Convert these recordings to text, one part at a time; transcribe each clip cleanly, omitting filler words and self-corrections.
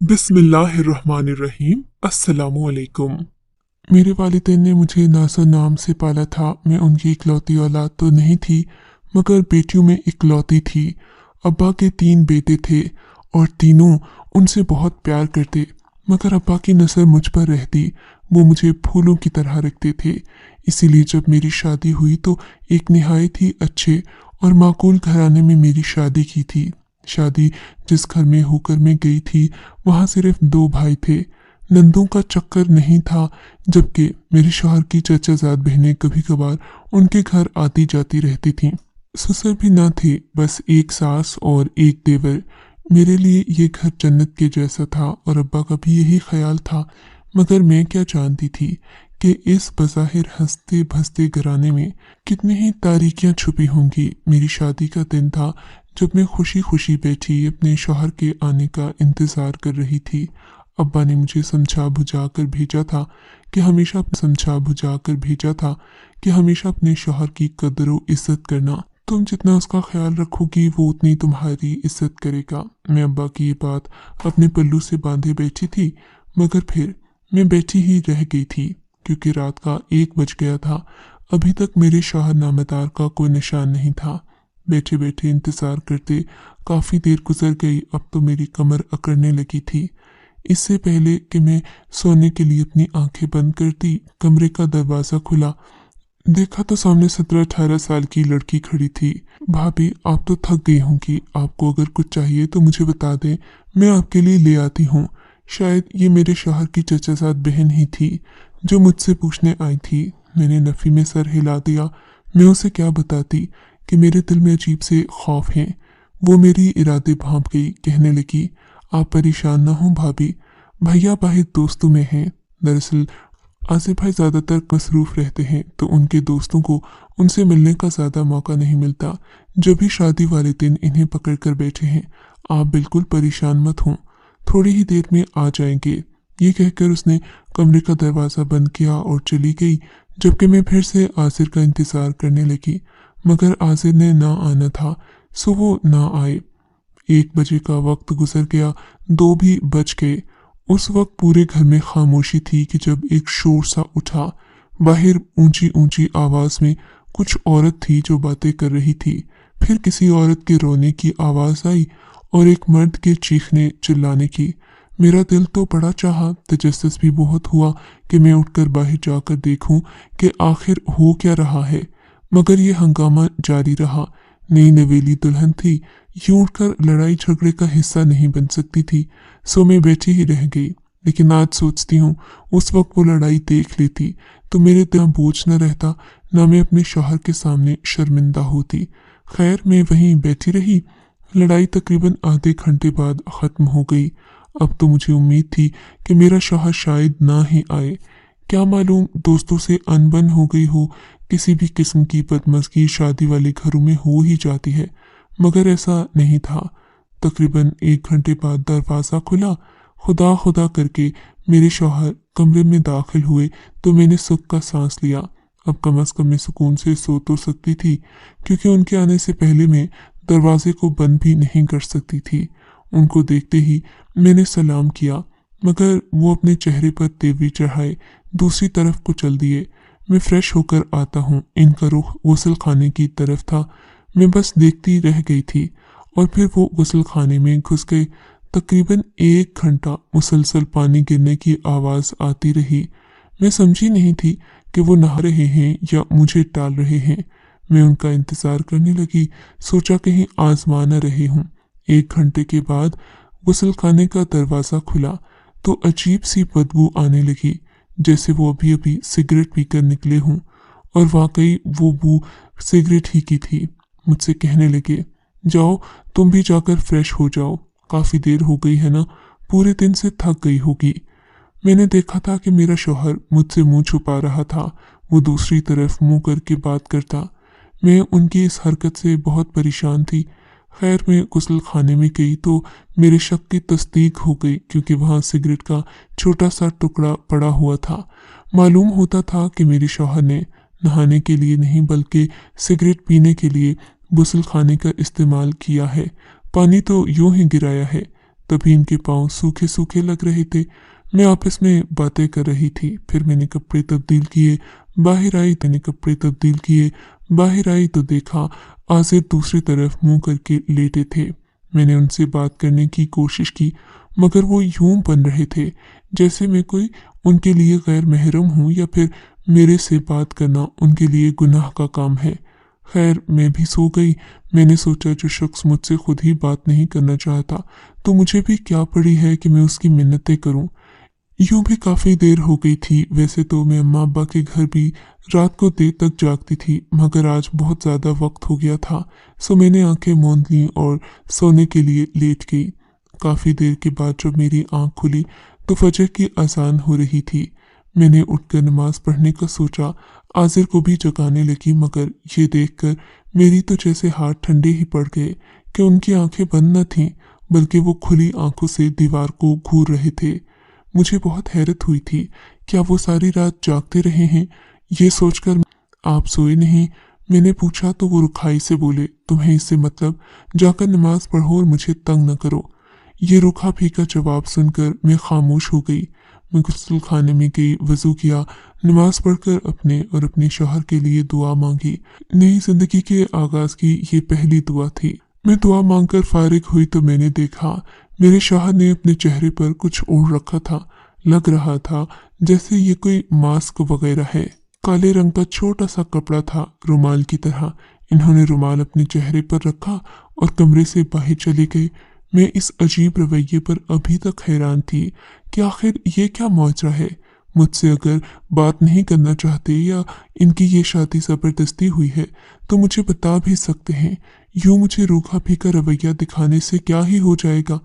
बिस्मिल्लाहिर्रहमानिर्रहीम। अस्सलामुअलैकुम। मेरे वालिदैन ने मुझे नाज़ो नाम से पाला था। मैं उनकी इकलौती औलाद तो नहीं थी, मगर बेटियों में इकलौती थी। अब्बा के 3 बेटे थे और तीनों उनसे बहुत प्यार करते, मगर अब्बा की नज़र मुझ पर रहती। वो मुझे फूलों की तरह रखते थे। इसीलिए जब मेरी शादी हुई तो एक निहायत ही अच्छे और माकूल घराने में मेरी शादी की थी। शादी जिस घर में होकर मैं गई थी, वहाँ सिर्फ 2 भाई थे। नंदों का चक्कर नहीं था, जबकि मेरे शौहर की चचाजाद बहनें कभी कभार उनके घर आती जाती रहती थीं। ससुर भी न थे, बस एक सास और एक देवर। मेरे लिए ये घर जन्नत के जैसा था और अब्बा का भी यही ख्याल था। मगर मैं क्या जानती थी कि इस बज़ाहिर हंसते भसते घराने में कितनी ही तारीकियां छुपी होंगी। मेरी शादी का दिन था, जब मैं खुशी खुशी बैठी अपने शौहर के आने का इंतज़ार कर रही थी। अब्बा ने मुझे समझा बुझा कर भेजा था कि हमेशा अपने शौहर की कदर व इज्जत करना। तुम जितना उसका ख्याल रखोगी, वो उतनी तुम्हारी इज्जत करेगा। मैं अब्बा की ये बात अपने पल्लू से बांधे बैठी थी, मगर फिर मैं बैठी ही रह गई थी, क्योंकि रात का 1 बज गया था। अभी तक मेरे शौहर नामदार का कोई निशान नहीं था। बैठे बैठे इंतजार करते काफी देर गुजर गई। अब तो मेरी कमर अकड़ने लगी थी। इससे पहले कि मैं सोने के लिए अपनी आंखें बंद करती, कमरे का दरवाजा खुला। देखा तो सामने 17-18 साल की लड़की खड़ी थी। भाभी, आप तो थक गई होंगी। आपको अगर कुछ चाहिए तो मुझे बता दें, मैं आपके लिए ले आती हूँ। शायद ये मेरे शौहर की चचाजाद बहन ही थी, जो मुझसे पूछने आई थी। मैंने नफी में सर हिला दिया। मैं उसे क्या बताती कि मेरे दिल में अजीब से खौफ हैं। वो मेरी इरादे भांप गई, कहने लगी, आप परेशान ना हो भाभी, भैया बाहर दोस्तों में हैं। दरअसल आसिफ भाई ज़्यादातर मसरूफ रहते हैं, तो उनके दोस्तों को उनसे मिलने का ज़्यादा मौका नहीं मिलता। जो भी शादी वाले दिन इन्हें पकड़ कर बैठे हैं। आप बिल्कुल परेशान मत हों, थोड़ी ही देर में आ जाएंगे। ये कहकर उसने कमरे का दरवाज़ा बंद किया और चली गई, जबकि मैं फिर से आसिर का इंतज़ार करने लगी। मगर आसिर ने ना आना था, सो वो ना आए। 1 बजे का वक्त गुजर गया, 2 भी बज गए। उस वक्त पूरे घर में खामोशी थी कि जब एक शोर सा उठा। बाहर ऊंची ऊंची आवाज में कुछ औरत थी जो बातें कर रही थी। फिर किसी औरत के रोने की आवाज आई और एक मर्द के चीखने चिल्लाने की। मेरा दिल तो बड़ा चाहा, तजस्सुस भी बहुत हुआ कि मैं उठकर बाहर जाकर देखूं कि आखिर हो क्या रहा है। मगर ये हंगामा जारी रहा। नई नवेली दुल्हन थी, यूं उठकर लड़ाई झगड़े का हिस्सा नहीं बन सकती थी, सो मैं बैठी ही रह गई। लेकिन आज सोचती हूँ, उस वक्त वो लड़ाई देख लेती तो मेरे दिल में बोझ न रहता, न मैं अपने शौहर के सामने शर्मिंदा होती। खैर, मैं वहीं बैठी रही। लड़ाई तकरीबन आधे घंटे बाद खत्म हो गई। अब तो मुझे उम्मीद थी कि मेरा शौहर शायद ना ही आए। क्या मालूम दोस्तों से अनबन हो गई हो। किसी भी किस्म की बदमज़गी शादी वाले घरों में हो ही जाती है, मगर ऐसा नहीं था। तकरीबन 1 घंटे बाद दरवाज़ा खुला। खुदा खुदा करके मेरे शौहर कमरे में दाखिल हुए तो मैंने सुख का सांस लिया। अब कम अज़ कम मैं सुकून से सो तो सकती थी, क्योंकि उनके आने से पहले मैं दरवाजे को बंद भी नहीं कर सकती थी। उनको देखते ही मैंने सलाम किया, मगर वो अपने चेहरे पर तेवरी चढ़ाए दूसरी तरफ को चल दिए। मैं फ्रेश होकर आता हूँ। इनका रुख गुसल खाने की तरफ था। मैं बस देखती रह गई थी और फिर वो गुसल खाने में घुस गए। तकरीबन 1 घंटा मुसलसल पानी गिरने की आवाज़ आती रही। मैं समझी नहीं थी कि वो नहा रहे हैं या मुझे टाल रहे हैं। मैं उनका इंतज़ार करने लगी, सोचा कहीं आजमा न रहे हूँ। 1 घंटे के बाद गुसल खाने का दरवाज़ा खुला तो अजीब सी बदबू आने लगी, जैसे वो अभी अभी सिगरेट पीकर निकले हों। और वाकई वो बू सिगरेट ही की थी। मुझसे कहने लगे, जाओ तुम भी जाकर फ्रेश हो जाओ, काफ़ी देर हो गई है ना, पूरे दिन से थक गई होगी। मैंने देखा था कि मेरा शौहर मुझसे मुंह छुपा रहा था। वो दूसरी तरफ मुंह करके बात करता। मैं उनकी इस हरकत से बहुत परेशान थी। खैर, मैं गुस्ल खाने में गई तो मेरे शक की तस्दीक हो गई, क्योंकि वहाँ सिगरेट का छोटा सा टुकड़ा पड़ा हुआ था। मालूम होता था कि मेरे शौहर ने नहाने के लिए नहीं बल्कि सिगरेट पीने के लिए गुस्ल खाने का इस्तेमाल किया है। पानी तो यूं ही गिराया है। तभी इनके पाँव सूखे सूखे लग रहे थे। मैं आपस में बातें कर रही थी। फिर मैंने कपड़े तब्दील किए, बाहर आई तो देखा आसिर दूसरी तरफ मुंह करके लेटे थे। मैंने उनसे बात करने की कोशिश की, मगर वो यूं बन रहे थे जैसे मैं कोई उनके लिए गैर महरम हूँ या फिर मेरे से बात करना उनके लिए गुनाह का काम है। खैर, मैं भी सो गई। मैंने सोचा जो शख्स मुझसे खुद ही बात नहीं करना चाहता तो मुझे भी क्या पड़ी है कि मैं उसकी मिन्नतें करूं। यूं भी काफ़ी देर हो गई थी। वैसे तो मैं अम्मा अब्बा के घर भी रात को देर तक जागती थी, मगर आज बहुत ज़्यादा वक्त हो गया था, सो मैंने आंखें मूंद लीं और सोने के लिए लेट गई। काफ़ी देर के बाद जब मेरी आंख खुली तो फजर की अजान हो रही थी। मैंने उठकर नमाज पढ़ने का सोचा, आजिर को भी जगाने लगी, मगर ये देखकर मेरी तो जैसे हाथ ठंडे ही पड़ गए कि उनकी आंखें बंद न थीं, बल्कि वो खुली आंखों से दीवार को घूर रहे थे। मुझे बहुत हैरत हुई थी, क्या वो सारी रात जागते रहे हैं? ये सोचकर आप सोए नहीं? मैंने पूछा तो वो रुखाई से बोले, तुम्हें इससे मतलब, जाकर नमाज पढ़ो और मुझे तंग न करो। ये रूखा फीका जवाब सुनकर मैं खामोश हो गई। मैं गुस्ल खाने में गई, वजू किया, नमाज पढ़कर अपने और अपने शौहर के लिए दुआ मांगी। नई जिंदगी के आगाज की ये पहली दुआ थी। मैं दुआ मांगकर फारिग हुई तो मैंने देखा मेरे शौहर ने अपने चेहरे पर कुछ ओढ़ रखा था। लग रहा था जैसे ये कोई मास्क वगैरह है। काले रंग का छोटा सा कपड़ा था, रुमाल की तरह। इन्होंने रुमाल अपने चेहरे पर रखा और कमरे से बाहर चले गए। मैं इस अजीब रवैये पर अभी तक हैरान थी कि आखिर ये क्या माजरा है। मुझसे अगर बात नहीं करना चाहते या इनकी ये शादी ज़बरदस्ती हुई है तो मुझे बता भी सकते हैं। यूं मुझे रूखा फीका रवैया दिखाने से क्या ही हो जाएगा।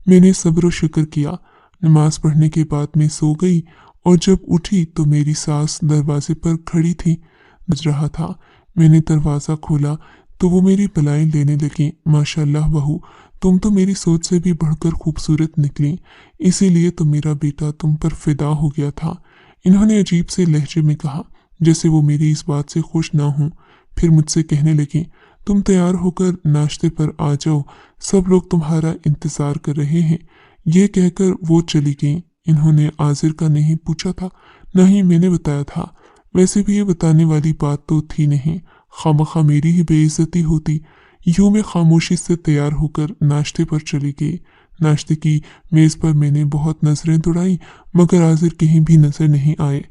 मैंने सब्र व शुक्र किया। नमाज पढ़ने के बाद मैं सो गई और जब उठी तो मेरी सास दरवाजे पर खड़ी थी। बज रहा था। मैंने दरवाज़ा खोला तो वो मेरी बलाएं लेने लगी। माशाल्लाह बहू, तुम तो मेरी सोच से भी बढ़कर खूबसूरत निकली, इसीलिए तो मेरा बेटा तुम पर फिदा हो गया था। इन्होंने अजीब से लहजे में कहा, जैसे वो मेरी इस बात से खुश ना हों। फिर मुझसे कहने लगी, तुम तैयार होकर नाश्ते पर आ जाओ, सब लोग तुम्हारा इंतजार कर रहे हैं। ये कहकर वो चली गईं। इन्होंने आजिर का नहीं पूछा था, न ही मैंने बताया था। वैसे भी ये बताने वाली बात तो थी नहीं, खामखा मेरी ही बेइज्जती होती। यूं मैं खामोशी से तैयार होकर नाश्ते पर चली गई। नाश्ते की मेज पर मैंने बहुत नजरें दौड़ाई, मगर आजिर कहीं भी नजर नहीं आए।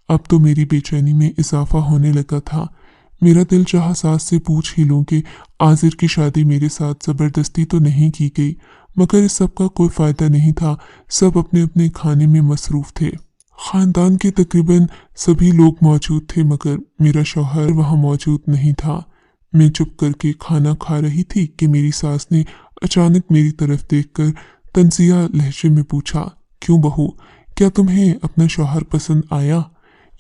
अब तो मेरी बेचैनी में इजाफा होने लगा था। मेरा दिल चाहा सास से पूछ ही लूं कि आजिर की शादी मेरे साथ जबरदस्ती तो नहीं की गई, मगर इस सब का कोई फायदा नहीं था। सब अपने अपने खाने में मसरूफ थे। खानदान के तकरीबन सभी लोग मौजूद थे, मगर मेरा शौहर वहां मौजूद नहीं था। मैं चुप करके खाना खा रही थी कि मेरी सास ने अचानक मेरी तरफ देखकर तंजिया लहजे में पूछा, क्यों बहू, क्या तुम्हें अपना शौहर पसंद आया?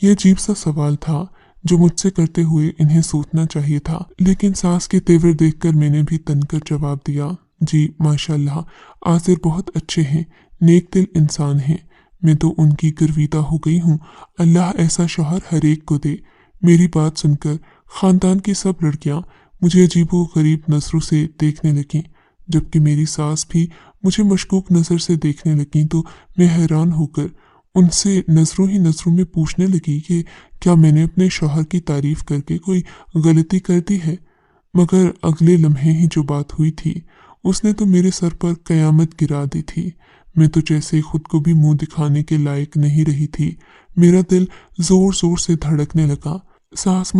यह अजीब सा सवाल था जो मुझसे करते हुए इन्हें सोचना चाहिए था, लेकिन सास के तेवर देखकर मैंने भी तनकर जवाब दिया, जी माशाल्लाह, आसिर बहुत अच्छे हैं, नेक दिल इंसान हैं। मैं तो उनकी गर्विदा हो गई हूँ। अल्लाह ऐसा शौहर हर एक को दे। मेरी बात सुनकर खानदान की सब लड़कियां मुझे अजीबो गरीब नजरों से देखने लगीं, जबकि मेरी सास भी मुझे मशकूक नज़र से देखने लगी। तो मैं हैरान होकर उनसे नजरों ही नजरों में पूछने लगी कि क्या मैंने अपने शौहर की तारीफ करके कोई गलती कर दी है। मगर अगले लम्हे ही जो बात हुई थी उसने तो मेरे सर पर कयामत गिरा दी थी। मैं तो जैसे खुद को भी मुंह दिखाने के लायक नहीं रही थी। मेरा दिल जोर जोर से धड़कने लगा। सास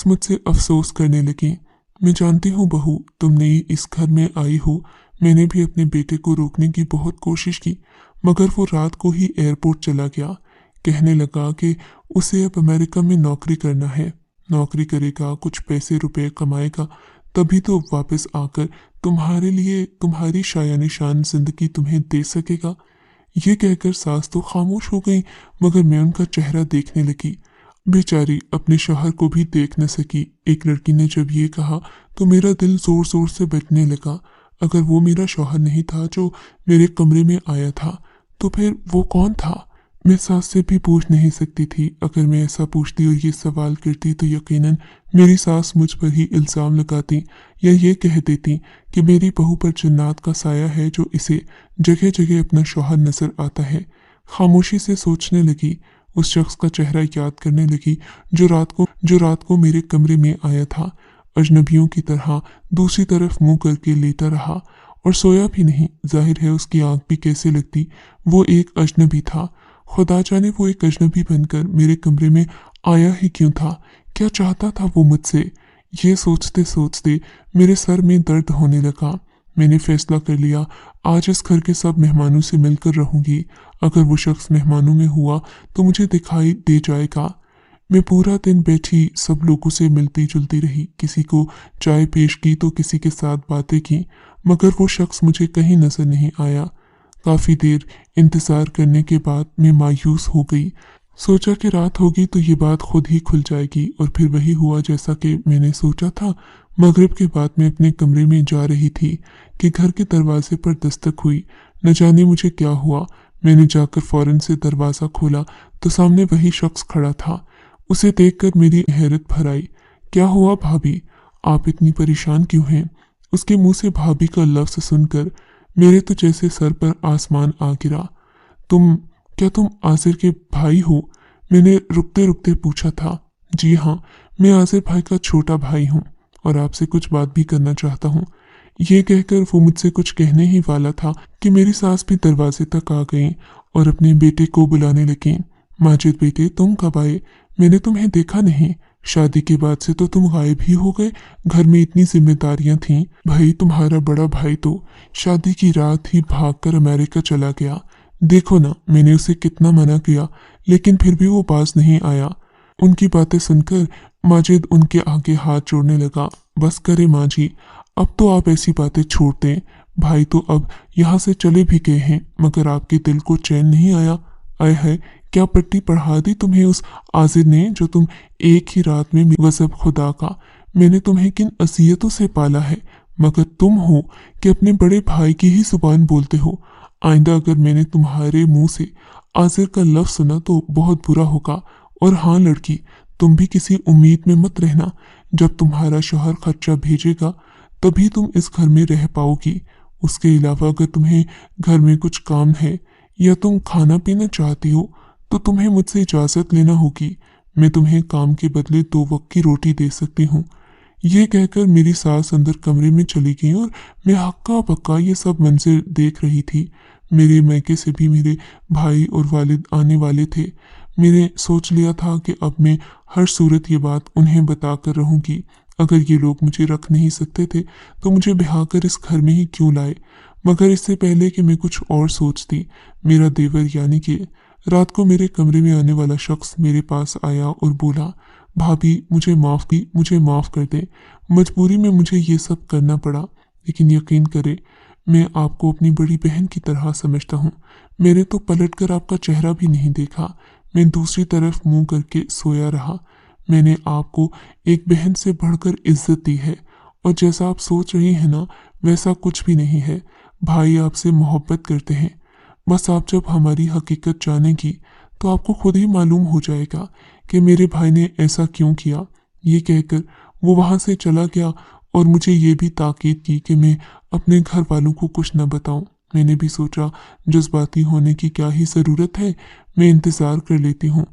मुझसे अफसोस करने लगी, मैं जानती हूँ बहू, तुम नई इस घर में आई हो। मैंने भी अपने बेटे को रोकने की बहुत कोशिश की, मगर वो रात को ही एयरपोर्ट चला गया। कहने लगा कि उसे अब अमेरिका में नौकरी करना है। नौकरी करेगा, कुछ पैसे रुपए कमाएगा, तभी तो वापस आकर तुम्हारे लिए तुम्हारी शायानी शान जिंदगी तुम्हें दे सकेगा। ये कहकर सास तो खामोश हो गई, मगर मैं उनका चेहरा देखने लगी। बेचारी अपने शौहर को भी देख न सकी। एक लड़की ने जब ये कहा तो मेरा दिल जोर जोर से बजने लगा। अगर वो मेरा शौहर नहीं था जो मेरे कमरे में आया था, तो फिर वो कौन था? मैं सास से भी पूछ नहीं सकती थी। अगर मैं ऐसा पूछती और ये सवाल करती तो यकीनन मेरी सास मुझ पर ही इल्ज़ाम लगाती या ये कह देती कि मेरी बहू पर जन्नात का साया है जो इसे जगह जगह अपना शौहर नजर आता है। खामोशी से सोचने लगी, उस शख्स का चेहरा याद करने लगी जो रात को मेरे कमरे में आया था। अजनबियों की तरह दूसरी तरफ मुंह करके लेटा रहा और सोया भी नहीं। जाहिर है उसकी आंख भी कैसे लगती, वो एक अजनबी था। खुदा जाने वो एक अजनबी बनकर मेरे कमरे में आया ही क्यों था, क्या चाहता था वो मुझसे। ये सोचते सोचते मेरे सर में दर्द होने लगा। मैंने फैसला कर लिया, आज इस घर के सब मेहमानों से मिलकर रहूंगी। अगर वो शख्स मेहमानों में हुआ तो मुझे दिखाई दे जाएगा। मैं पूरा दिन बैठी सब लोगों से मिलती जुलती रही, किसी को चाय पेश की तो किसी के साथ बातें की, मगर वो शख्स मुझे कहीं नजर नहीं आया। काफी देर इंतजार करने के बाद मैं मायूस हो गई। सोचा कि रात होगी तो ये बात खुद ही खुल जाएगी, और फिर वही हुआ जैसा कि मैंने सोचा था। मगरिब के बाद मैं अपने कमरे में जा रही थी कि घर के दरवाजे पर दस्तक हुई। न जाने मुझे क्या हुआ, मैंने जाकर फौरन से दरवाज़ा खोला तो सामने वही शख्स खड़ा था। उसे देखकर मेरी हैरत भर आई। क्या हुआ भाभी, आप इतनी परेशान क्यों हैं? उसके मुंह से भाभी का लफ्ज सुनकर मेरे तो जैसे सर पर आसमान आ गिरा। क्या तुम आसिर के भाई हो? मैंने रुकते रुकते पूछा था। जी हाँ, मैं आसिर भाई का छोटा भाई हूँ और आपसे कुछ बात भी करना चाहता हूँ। ये कहकर वो मुझसे कुछ कहने ही वाला था कि मेरी सास भी दरवाजे तक आ गई और अपने बेटे को बुलाने लगी। माजिद बेटे, तुम कब आए? मैंने तुम्हें देखा नहीं। शादी के बाद से तो तुम गायब ही हो गए। घर में इतनी जिम्मेदारियां थीं। भाई, तुम्हारा बड़ा भाई तो शादी की रात ही भागकर अमेरिका चला गया। देखो ना, मैंने उसे कितना मना किया लेकिन फिर भी वो पास नहीं आया। उनकी बातें सुनकर माजिद उनके आगे हाथ जोड़ने लगा। बस करे माँ जी, अब तो आप ऐसी बातें छोड़ दें। भाई तो अब यहाँ से चले भी गए हैं, मगर आपके दिल को चैन नहीं आया? आए है, क्या पट्टी पढ़ा दी तुम्हें उस आजिर ने जो तुम एक ही रात में गज़ब खुदा का। मैंने तुम्हें किन असियतों से पाला है, मगर तुम हो कि अपने बड़े भाई की ही जुबान बोलते हो। आइंदा अगर मैंने तुम्हारे मुंह से आजिर का लफ्ज सुना तो बहुत बुरा होगा। और हाँ लड़की, तुम भी किसी उम्मीद में मत रहना। जब तुम्हारा शौहर खर्चा भेजेगा तभी तुम इस घर में रह पाओगी। उसके अलावा अगर तुम्हें घर में कुछ काम है या तुम खाना पीना चाहती हो तो तुम्हें मुझसे इजाज़त लेना होगी। मैं तुम्हें काम के बदले 2 वक्त की रोटी दे सकती हूँ। ये कहकर मेरी सास अंदर कमरे में चली गई और मैं हक्का बक्का ये सब मंजर देख रही थी। मेरे मैके से भी मेरे भाई और वालिद आने वाले थे। मैंने सोच लिया था कि अब मैं हर सूरत ये बात उन्हें बताकर रहूंगी। अगर ये लोग मुझे रख नहीं सकते थे तो मुझे ब्याहकर इस घर में ही क्यों लाए। मगर इससे पहले कि मैं कुछ और सोचती, मेरा देवर यानी कि रात को मेरे कमरे में आने वाला शख्स मेरे पास आया और बोला, भाभी मुझे माफ़ कर दें। मजबूरी में मुझे ये सब करना पड़ा, लेकिन यकीन करें मैं आपको अपनी बड़ी बहन की तरह समझता हूँ। मैंने तो पलटकर आपका चेहरा भी नहीं देखा। मैं दूसरी तरफ मुंह करके सोया रहा। मैंने आपको एक बहन से बढ़कर इज्जत दी है, और जैसा आप सोच रही हैं ना, वैसा कुछ भी नहीं है। भाई आपसे मोहब्बत करते हैं। बस आप जब हमारी हकीकत जानेगी तो आपको खुद ही मालूम हो जाएगा कि मेरे भाई ने ऐसा क्यों किया। ये कहकर वो वहां से चला गया और मुझे ये भी ताकीद की कि मैं अपने घर वालों को कुछ न बताऊं। मैंने भी सोचा, जज्बाती होने की क्या ही ज़रूरत है, मैं इंतज़ार कर लेती हूँ।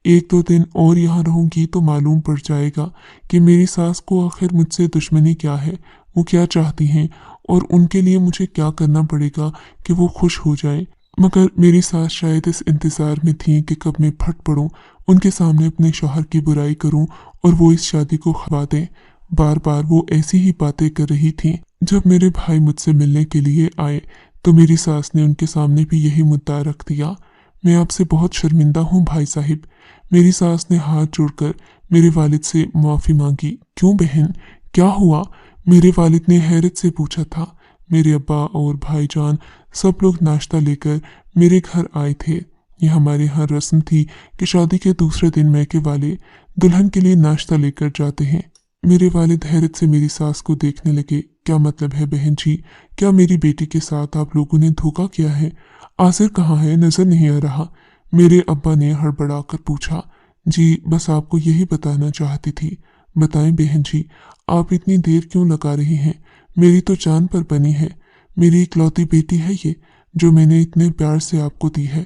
1-2 दिन और यहाँ रहूंगी तो मालूम पड़ जाएगा कि मेरी सास को आखिर मुझसे दुश्मनी क्या है, वो क्या चाहती हैं, और उनके लिए मुझे क्या करना पड़ेगा कि वो खुश हो जाए। मगर मेरी सास शायद इस इंतज़ार में थी कि कब मैं फट पड़ूं, उनके सामने अपने शौहर की बुराई करूं और वो इस शादी को खवा दें। बार बार वो ऐसी ही बातें कर रही थी। जब मेरे भाई मुझसे मिलने के लिए आए तो मेरी सास ने उनके सामने भी यही मुद्दा रख दिया। मैं आपसे बहुत शर्मिंदा हूँ भाई साहिब। मेरी सास ने हाथ जोड़कर मेरे वालिद से माफ़ी मांगी। क्यों बहन, क्या हुआ? मेरे वालिद ने हैरत से पूछा था। मेरे अब्बा और भाईजान सब लोग नाश्ता लेकर मेरे घर आए थे। ये हमारे यहाँ रस्म थी कि शादी के दूसरे दिन मैके वाले दुल्हन के लिए नाश्ता लेकर जाते हैं। मेरे वालिद हैरत से मेरी सास को देखने लगे। क्या मतलब है बहन जी, क्या मेरी बेटी के साथ आप लोगों ने धोखा किया है? आसिर कहाँ है, नजर नहीं आ रहा। मेरे अब्बा ने हड़बड़ाकर पूछा। जी बस आपको यही बताना चाहती थी। बताएं बहन जी, आप इतनी देर क्यों लगा रही हैं? मेरी तो जान पर बनी है। मेरी इकलौती बेटी है ये, जो मैंने इतने प्यार से आपको दी है।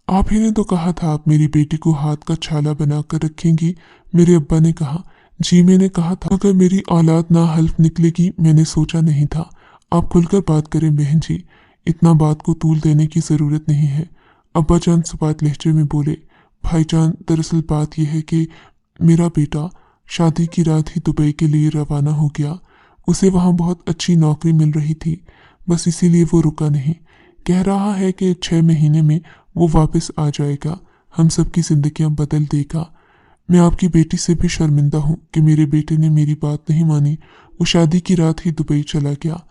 आप ही ने तो कहा था आप मेरी बेटी को हाथ का छाला बनाकर रखेंगी। मेरे अब्बा ने कहा। जी मैंने कहा था, मगर मेरी औलाद ना हल्फ निकलेगी मैंने सोचा नहीं था। आप खुलकर बात करें बहन जी, इतना बात को तूल देने की जरूरत नहीं है। अब्बा जान सपाट लहजे में बोले। भाईजान दरअसल बात यह है कि मेरा बेटा शादी की रात ही दुबई के लिए रवाना हो गया। उसे वहां बहुत अच्छी नौकरी मिल रही थी, बस इसीलिए वो रुका नहीं। कह रहा है कि 6 महीने में वो वापस आ जाएगा, हम सबकी जिंदगियां बदल देगा। मैं आपकी बेटी से भी शर्मिंदा हूँ कि मेरे बेटे ने मेरी बात नहीं मानी, वो शादी की रात ही दुबई चला गया।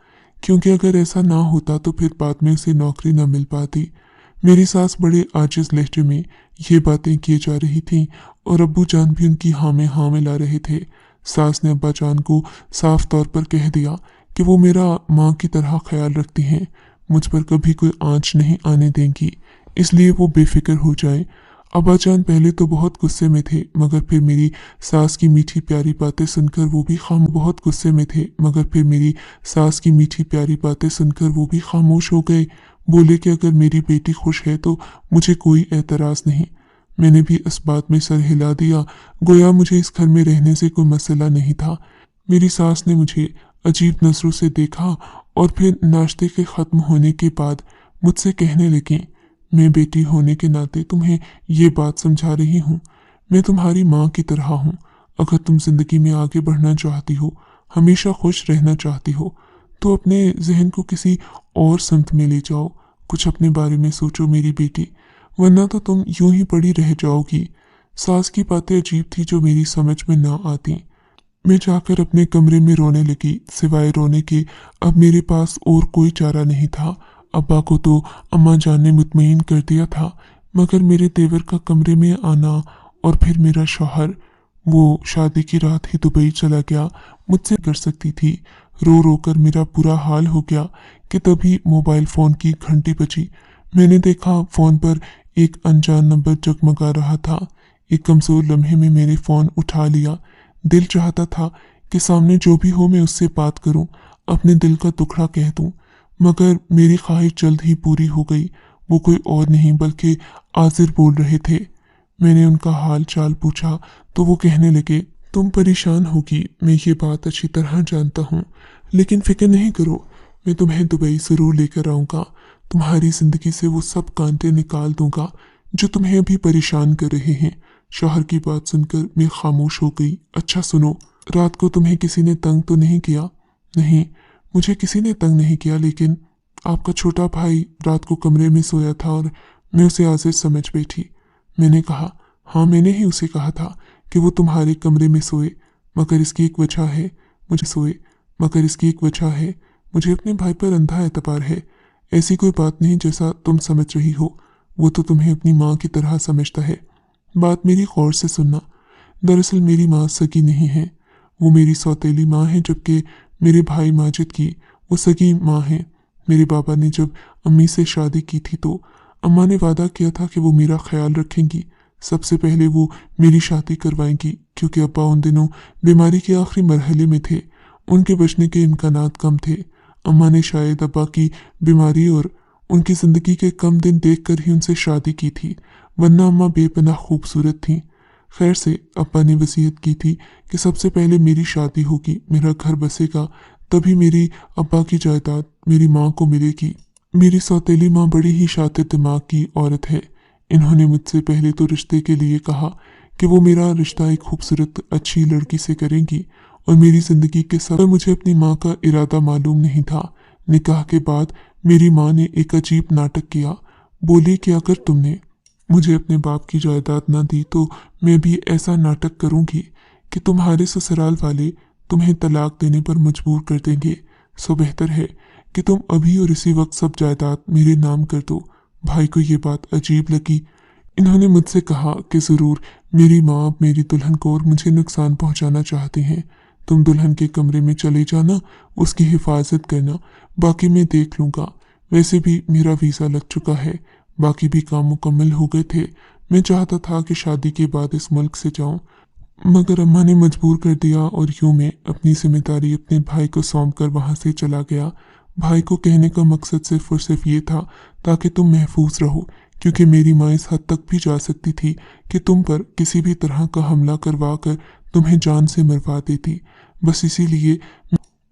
क्योंकि अगर ऐसा ना होता तो फिर बाद में उसे नौकरी न मिल पाती। मेरी सास बड़े आजिज लहजे में ये बातें किए जा रही थीं और अब्बू जान भी उनकी हाँ में हाँ मिला रहे थे। सास ने अब्बा जान को साफ तौर पर कह दिया कि वो मेरा माँ की तरह ख्याल रखती हैं, मुझ पर कभी कोई आंच नहीं आने देंगी, इसलिए वो बेफिक्र हो जाएं। अब्बा जान पहले तो बहुत गुस्से में थे, मगर फिर मेरी सास की मीठी प्यारी बातें सुनकर वो भी बहुत गुस्से में थे, मगर फिर मेरी सास की मीठी प्यारी बातें सुनकर वो भी खामोश हो गए। बोले कि अगर मेरी बेटी खुश है तो मुझे कोई एतराज नहीं। मैंने भी इस बात में सर हिला दिया, गोया मुझे इस घर में रहने से कोई मसला नहीं था। मेरी सास ने मुझे अजीब नजरों से देखा और फिर नाश्ते के खत्म होने के बाद मुझसे कहने लगी, मैं बेटी होने के नाते तुम्हें ये बात समझा रही हूँ। मैं तुम्हारी माँ की तरह हूँ। अगर तुम जिंदगी में आगे बढ़ना चाहती हो, हमेशा खुश रहना चाहती हो, तो अपने जहन को किसी और समत में ले जाओ। कुछ अपने बारे में सोचो मेरी बेटी, वरना तो तुम यूं ही पड़ी रह जाओगी। सास की बातें अजीब थी जो मेरी समझ में ना आती। मैं जाकर अपने कमरे में रोने लगी। सिवाय रोने के अब मेरे पास और कोई चारा नहीं था। अब्बा को तो अम्मा जान ने मुतमईन कर दिया था, मगर मेरे देवर का कमरे में आना और फिर मेरा शौहर, वो शादी की रात ही दुबई चला गया, मुझसे कर सकती थी। रो रो कर मेरा बुरा हाल हो गया कि तभी मोबाइल फोन की घंटी बजी। मैंने देखा फोन पर एक अनजान नंबर जगमगा रहा था। एक कमजोर लम्हे में मैंने फोन उठा लिया। दिल चाहता था कि सामने जो भी हो मैं उससे बात करूं, अपने दिल का दुखड़ा कह दूं, मगर मेरी ख्वाहिश जल्द ही पूरी हो गई। वो कोई और नहीं बल्कि आजिर बोल रहे थे। मैंने उनका हाल चाल पूछा तो वो कहने लगे, तुम परेशान होगी, मैं ये बात अच्छी तरह जानता हूँ, लेकिन फिक्र नहीं करो, मैं तुम्हें दुबई जरूर लेकर आऊँगा। तुम्हारी जिंदगी से वो सब कांटे निकाल दूंगा जो तुम्हें अभी परेशान कर रहे हैं। शौहर की बात सुनकर मैं खामोश हो गई। अच्छा सुनो, रात को तुम्हें किसी ने तंग तो नहीं किया? नहीं, मुझे किसी ने तंग नहीं किया, लेकिन आपका छोटा भाई रात को कमरे में सोया था और मैं उसे आजिज समझ बैठी। मैंने कहा, हाँ मैंने ही उसे कहा था कि वो तुम्हारे कमरे में सोए, मगर इसकी एक वजह है। मुझे अपने भाई पर अंधा एतबार है। ऐसी कोई बात नहीं जैसा तुम समझ रही हो, वो तो तुम्हें अपनी माँ की तरह समझता है। बात मेरी गौर से सुनना। दरअसल मेरी माँ सगी नहीं है, वो मेरी सौतेली माँ है, जबकि मेरे भाई माजिद की वो सगी माँ है। मेरे बाबा ने जब अम्मी से शादी की थी तो अम्मा ने वादा किया था कि वो मेरा ख्याल रखेंगी। सबसे पहले वो मेरी शादी करवाएंगी, क्योंकि अब्बा उन दिनों बीमारी के आखिरी मरहले में थे, उनके बचने के इम्कानात कम थे। अम्मा ने शायद अब्बा की बीमारी और उनकी जिंदगी के कम दिन देखकर ही उनसे शादी की थी, वरना अम्मा बेपनाह खूबसूरत थीं। खैर से अब्बा ने वसीयत की थी कि सबसे पहले मेरी शादी होगी, मेरा घर बसेगा, तभी मेरी अब्बा की जायदाद मेरी माँ को मिलेगी। मेरी सौतेली माँ बड़ी ही शातिर दिमाग की औरत है। इन्होंने मुझसे पहले तो रिश्ते के लिए कहा कि वो मेरा रिश्ता एक खूबसूरत अच्छी लड़की से करेंगी और मेरी जिंदगी के सब। मुझे अपनी माँ का इरादा मालूम नहीं था। निकाह के बाद मेरी माँ ने एक अजीब नाटक किया। बोली कि अगर तुमने मुझे अपने बाप की जायदाद न दी तो मैं भी ऐसा नाटक करूंगी कि तुम्हारे ससुराल वाले तुम्हें तलाक देने पर मजबूर कर देंगे। सो बेहतर है कि तुम अभी और इसी वक्त सब जायदाद मेरे नाम कर दो। भाई को ये बात अजीब लगी। इन्होंने मुझसे कहा कि जरूर मेरी माँ मेरी दुल्हन को और मुझे नुकसान पहुंचाना चाहती हैं। तुम दुल्हन के कमरे में चले जाना, उसकी हिफाजत करना, बाकी मैं देख लूंगा। वैसे भी मेरा वीजा लग चुका है, बाकी भी काम मुकम्मल हो गए थे। मैं चाहता था कि शादी के बाद इस मुल्क से जाऊं, मगर अम्मा ने मजबूर कर दिया और यूं मैं अपनी जिम्मेदारी अपने भाई को सौंप कर वहां से चला गया। भाई को कहने का मकसद सिर्फ और सिर्फ ये था ताकि तुम महफूज रहो, क्योंकि मेरी माँ इस हद तक भी जा सकती थी कि तुम पर किसी भी तरह का हमला करवा कर तुम्हें जान से मरवा देती। बस इसीलिए,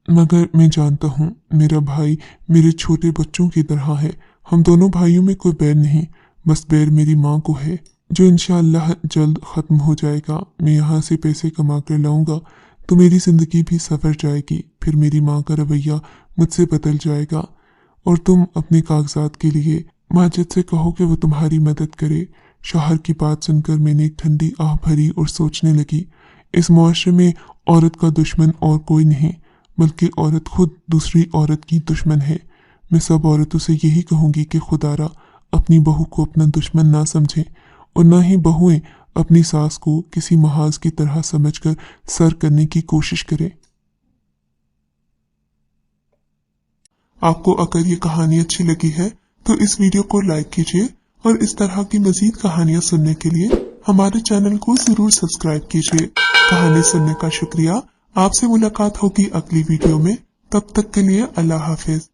मगर मैं जानता हूँ मेरा भाई मेरे छोटे बच्चों की तरह है। हम दोनों भाइयों में कोई बैर नहीं, बस बैर मेरी माँ को है, जो इंशाअल्लाह जल्द ख़त्म हो जाएगा। मैं यहाँ से पैसे कमा कर लाऊंगा तो मेरी ज़िंदगी भी सवर जाएगी। फिर मेरी माँ का रवैया मुझसे बदल जाएगा और तुम अपने कागजात के लिए माजिद से कहो कि वो तुम्हारी मदद करे। शौहर की बात सुनकर मैंने एक ठंडी आह भरी और सोचने लगी, इस मुआशरे में औरत का दुश्मन और कोई नहीं, बल्कि औरत खुद दूसरी औरत की दुश्मन है। मैं सब औरतों से यही कहूँगी कि खुदारा अपनी बहू को अपना दुश्मन ना समझें और ना ही बहुएं अपनी सास को किसी महाज की तरह समझकर सर करने की कोशिश करें। आपको अगर ये कहानी अच्छी लगी है तो इस वीडियो को लाइक कीजिए और इस तरह की मजीद कहानियां सुनने के लिए हमारे चैनल को जरूर सब्सक्राइब कीजिए। कहानी सुनने का शुक्रिया। आपसे मुलाकात होगी अगली वीडियो में। तब तक के लिए अल्लाह हाफिज।